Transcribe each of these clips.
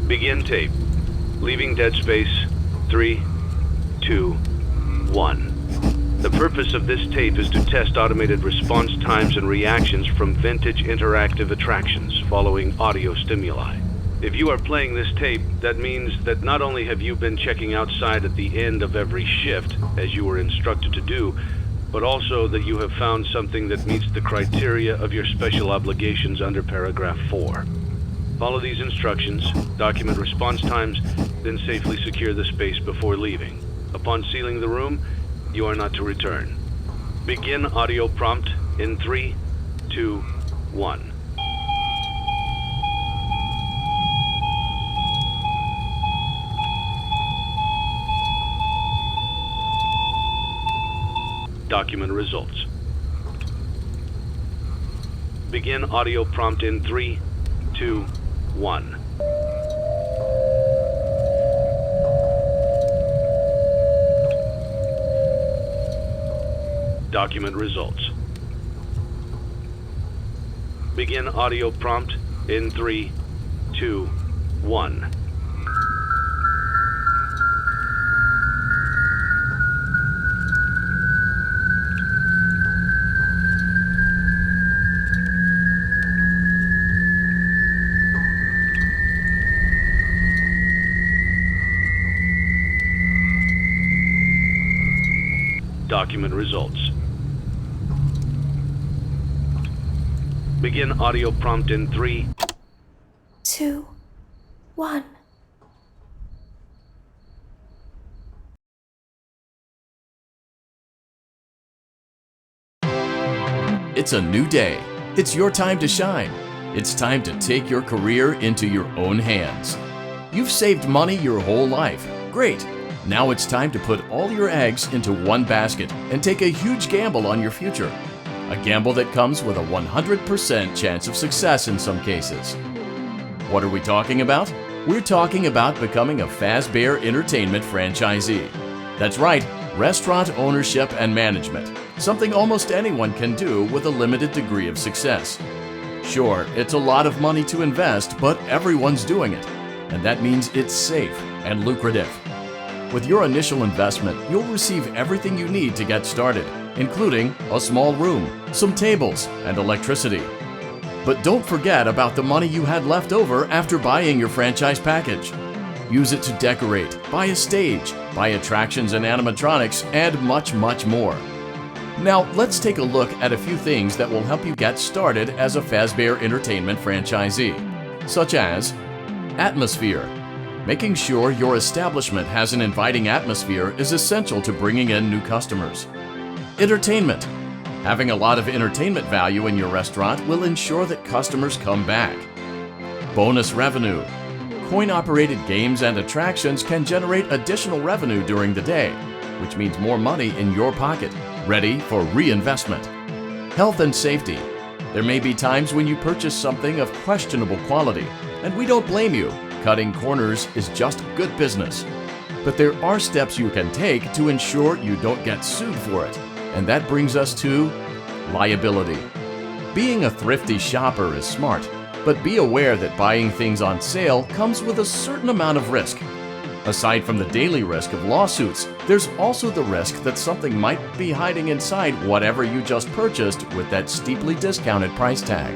Begin tape. Leaving dead space. 3, 2, 1. The purpose of this tape is to test automated response times and reactions from vintage interactive attractions following audio stimuli. If you are playing this tape, that means that not only have you been checking outside at the end of every shift, as you were instructed to do, but also that you have found something that meets the criteria of your special obligations under paragraph 4. Follow these instructions, document response times, then safely secure the space before leaving. Upon sealing the room, you are not to return. Begin audio prompt in 3, 2, 1. Document results. Begin audio prompt in 3, 2, 1. Document results. Begin audio prompt in 3, 2, 1. Document results. Begin audio prompt in 3, 2, 1. It's a new day. It's your time to shine. It's time to take your career into your own hands. You've saved money your whole life. Great. Now it's time to put all your eggs into one basket and take a huge gamble on your future. A gamble that comes with a 100% chance of success in some cases. What are we talking about? We're talking about becoming a Fazbear Entertainment franchisee. That's right, restaurant ownership and management. Something almost anyone can do with a limited degree of success. Sure, it's a lot of money to invest, but everyone's doing it. And that means it's safe and lucrative. With your initial investment, you'll receive everything you need to get started, including a small room, some tables, and electricity. But don't forget about the money you had left over after buying your franchise package. Use it to decorate, buy a stage, buy attractions and animatronics, and much, much more. Now, let's take a look at a few things that will help you get started as a Fazbear Entertainment franchisee, such as atmosphere. Making sure your establishment has an inviting atmosphere is essential to bringing in new customers. Entertainment. Having a lot of entertainment value in your restaurant will ensure that customers come back. Bonus revenue. Coin-operated games and attractions can generate additional revenue during the day, which means more money in your pocket, ready for reinvestment. Health and safety. There may be times when you purchase something of questionable quality, and we don't blame you. Cutting corners is just good business. But there are steps you can take to ensure you don't get sued for it. And that brings us to liability. Being a thrifty shopper is smart, but be aware that buying things on sale comes with a certain amount of risk. Aside from the daily risk of lawsuits, there's also the risk that something might be hiding inside whatever you just purchased with that steeply discounted price tag.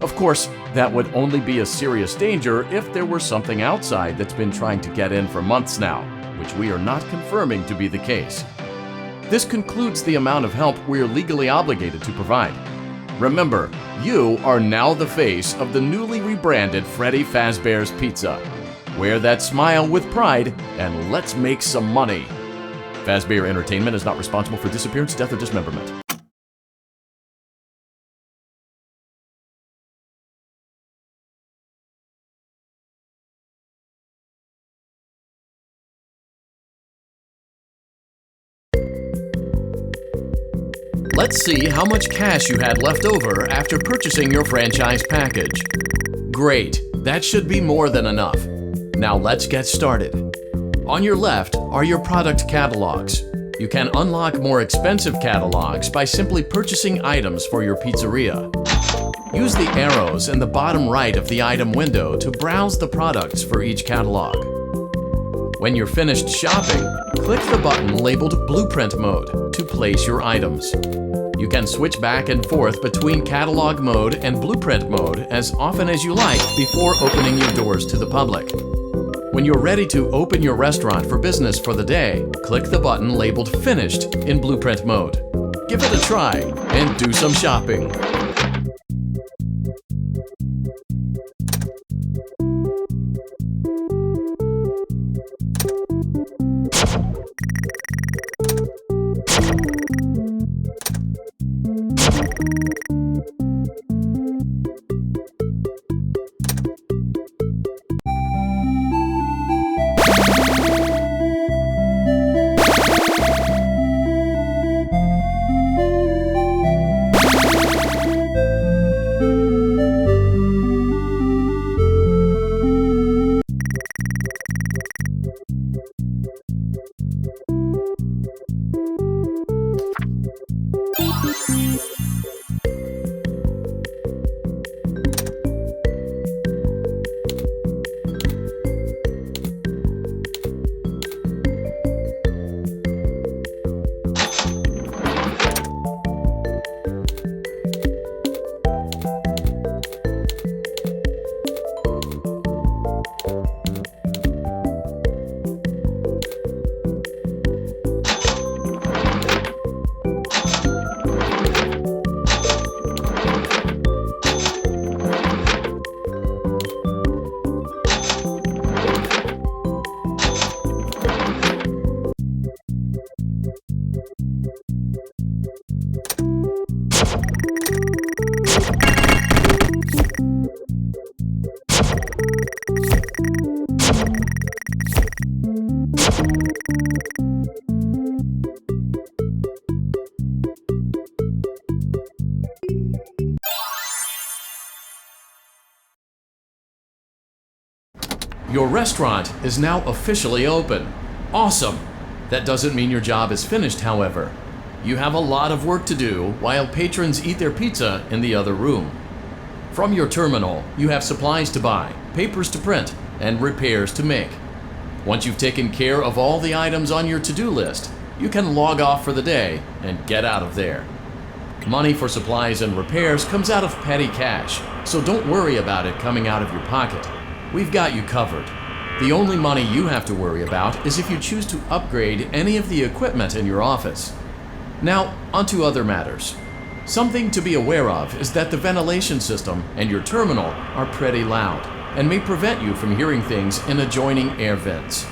Of course, that would only be a serious danger if there were something outside that's been trying to get in for months now, which we are not confirming to be the case. This concludes the amount of help we're legally obligated to provide. Remember, you are now the face of the newly rebranded Freddy Fazbear's Pizza. Wear that smile with pride, and let's make some money. Fazbear Entertainment is not responsible for disappearance, death, or dismemberment. Let's see how much cash you had left over after purchasing your franchise package. Great, that should be more than enough. Now let's get started. On your left are your product catalogs. You can unlock more expensive catalogs by simply purchasing items for your pizzeria. Use the arrows in the bottom right of the item window to browse the products for each catalog. When you're finished shopping, click the button labeled Blueprint Mode to place your items. You can switch back and forth between Catalog Mode and Blueprint Mode as often as you like before opening your doors to the public. When you're ready to open your restaurant for business for the day, click the button labeled Finished in Blueprint Mode. Give it a try and do some shopping. Your restaurant is now officially open. Awesome! That doesn't mean your job is finished, however. You have a lot of work to do while patrons eat their pizza in the other room. From your terminal, you have supplies to buy, papers to print, and repairs to make. Once you've taken care of all the items on your to-do list, you can log off for the day and get out of there. Money for supplies and repairs comes out of petty cash, so don't worry about it coming out of your pocket. We've got you covered. The only money you have to worry about is if you choose to upgrade any of the equipment in your office. Now, onto other matters. Something to be aware of is that the ventilation system and your terminal are pretty loud and may prevent you from hearing things in adjoining air vents.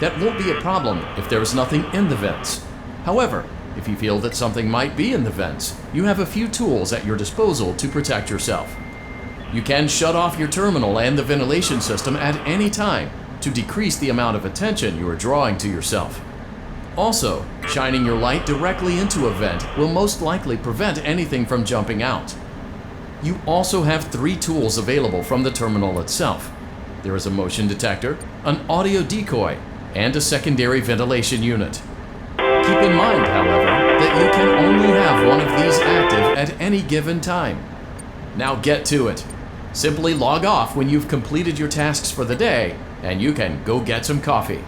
That won't be a problem if there is nothing in the vents. However, if you feel that something might be in the vents, you have a few tools at your disposal to protect yourself. You can shut off your terminal and the ventilation system at any time to decrease the amount of attention you are drawing to yourself. Also, shining your light directly into a vent will most likely prevent anything from jumping out. You also have 3 tools available from the terminal itself. There is a motion detector, an audio decoy, and a secondary ventilation unit. Keep in mind, however, that you can only have one of these active at any given time. Now get to it. Simply log off when you've completed your tasks for the day, and you can go get some coffee.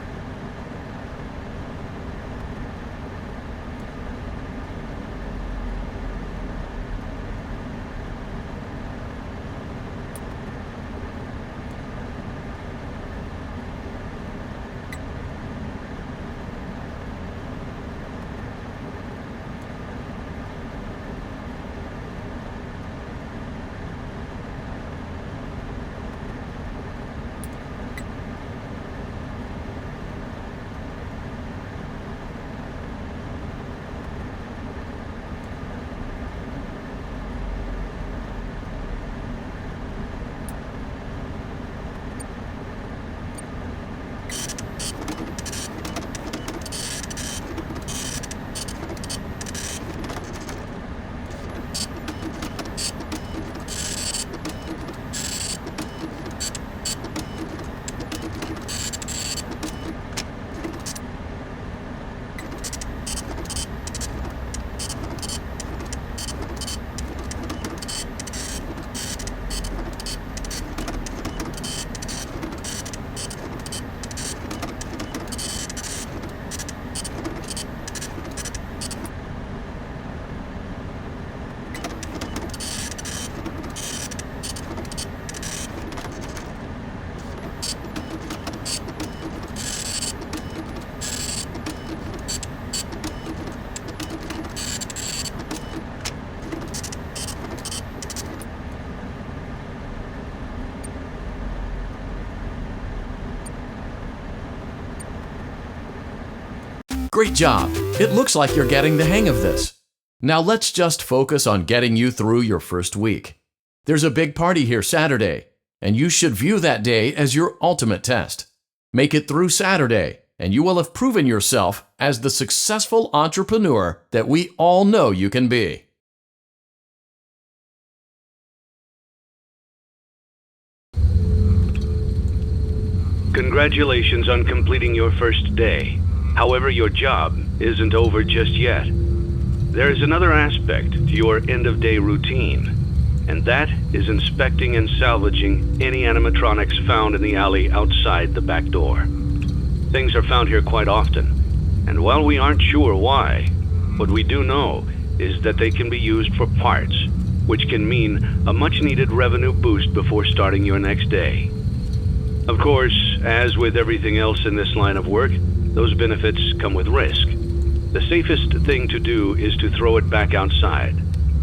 Great job! It looks like you're getting the hang of this. Now let's just focus on getting you through your first week. There's a big party here Saturday, and you should view that day as your ultimate test. Make it through Saturday, and you will have proven yourself as the successful entrepreneur that we all know you can be. Congratulations on completing your first day. However, your job isn't over just yet. There is another aspect to your end-of-day routine, and that is inspecting and salvaging any animatronics found in the alley outside the back door. Things are found here quite often, and while we aren't sure why, what we do know is that they can be used for parts, which can mean a much-needed revenue boost before starting your next day. Of course, as with everything else in this line of work, those benefits come with risk. The safest thing to do is to throw it back outside,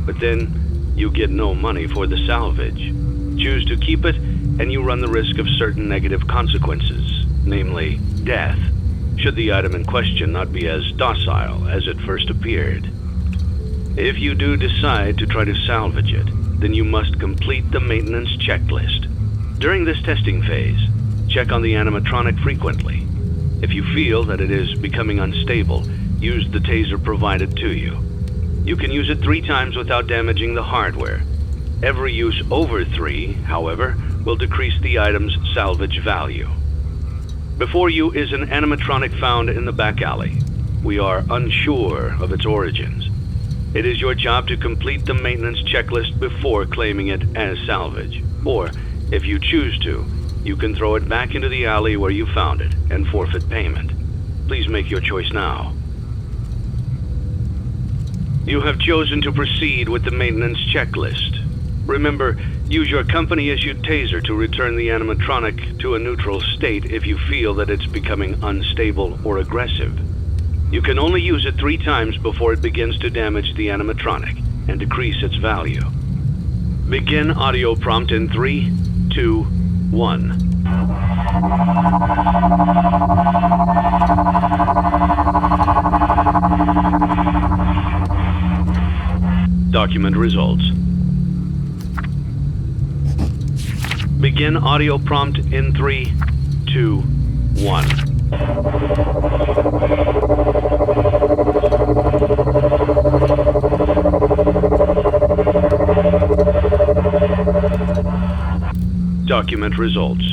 but then you get no money for the salvage. Choose to keep it, and you run the risk of certain negative consequences, namely death, should the item in question not be as docile as it first appeared. If you do decide to try to salvage it, then you must complete the maintenance checklist. During this testing phase, check on the animatronic frequently. If you feel that it is becoming unstable, use the taser provided to you. You can use it 3 times without damaging the hardware. Every use over 3, however, will decrease the item's salvage value. Before you is an animatronic found in the back alley. We are unsure of its origins. It is your job to complete the maintenance checklist before claiming it as salvage. Or, if you choose to, you can throw it back into the alley where you found it and forfeit payment. Please make your choice now. You have chosen to proceed with the maintenance checklist. Remember, use your company-issued taser to return the animatronic to a neutral state if you feel that it's becoming unstable or aggressive. You can only use it 3 times before it begins to damage the animatronic and decrease its value. Begin audio prompt in 3, 2, 1. Document results. Begin audio prompt in 3, 2, 1. Document results.